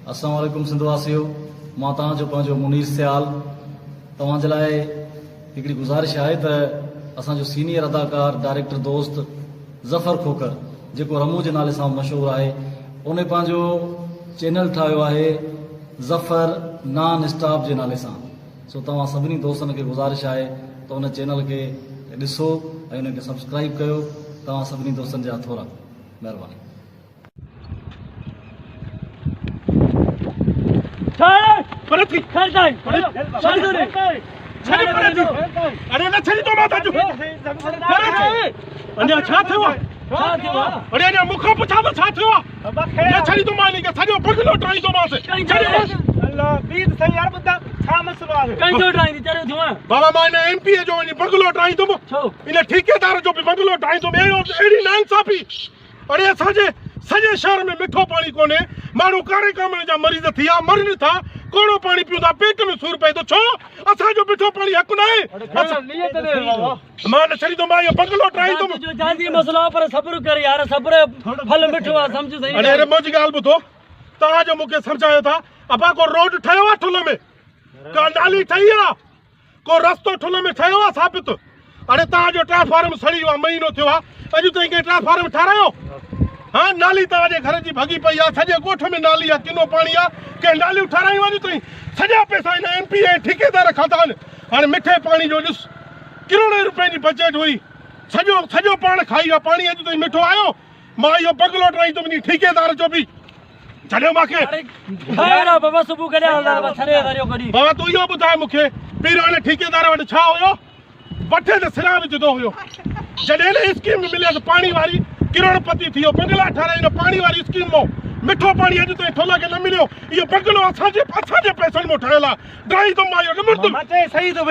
अस्सलाम वालेकुम सिंधवासियो, मां तव्हांजो पंहिंजो मुनीर सियाल। तव्हांजे लाइ हिकिड़ी गुज़ारिश आहे त असांजो सीनियर अदाकार डायरेक्टर दोस्त ज़फ़र खोकर जेको रमू जे नाले सां मशहूरु आहे, उन पंहिंजो चैनल ठाहियो आहे ज़फ़र नॉन स्टॉप जे नाले सां। सो तव्हां सभिनी दोस्तनि खे गुज़ारिश आहे त उन चैनल खे ॾिसो ऐं उनखे सब्सक्राइब कयो। तव्हां सभिनी दोस्तनि जा थोरा महिरबानी। अरे न छड़ी तो माता जो अने छा थियो अरे अने मुखो पुछा तो छा थियो न छड़ी तो मानी के सजो बगलो ट्राई तो मासे अल्लाह बीत सही यार बता छा मसलो आहे कई तो ट्राई चरे थियो बाबा माने एमपी जो नी बगलो ट्राई तो इने ठेकेदार जो भी बगलो ट्राई तो एड़ी नाइंसाफी। अरे सजे शहर में मिठो पानी कोने, मानू कारे कामने जा मरीज थिया मरन था, कोड़ो पानी पियो था, पेट में सूर पे तो छो असा जो मिठो पानी हक ना है। अच्छा लिए ते मां ने छड़ी तो मां ये बगलो ट्राई तो जो जांदी मसला पर सब्र कर यार, सब्र फल मिठो आ समझ सही। अरे मुझ गाल बुधो ता जो मुके समझायो था अबा को रोड ठयो आ ठुल में का नाली ठई आ को रस्तो ठुल में ठयो आ साबित। अरे ता जो ट्रांसफार्मर सड़ी वा महीनो थियो आ अजु ताई के ट्रांसफार्मर ठारायो। हाँ नाली ताजे घर जी भगी पई आ, सजे गोठ में नाली आ, किनो पानी आ के नाली ठाराई वनी तई सजा पैसा इन एमपी ए ठेकेदार खाता न। हाने मिठे पानी जो दिस करोड़ों रुपए की बजट हुई, सजो पान खाई आ पानी अजु तई मिठो आयो। मां यो बगलो ट्राई तो मनी ठेकेदार जो भी जने माके खायरा बाबा सुबह करे हलदा छरे करियो कडी बाबा तू यो बुधाए मुखे पीरो ने ठेकेदार वट छा होयो वठे ते सिरा विच दो होयो जने ने स्कीम मिले तो पानी वाली करोड़पति थियो बंगला ठाराई न पानी वाली स्कीम मो मिठो पानी अजु ताईं ठोला के न मिलियो। यो बंगलो असांजे पैसनि मो ठहियल आ ड्राई तो मायो न मर्द मते सही तो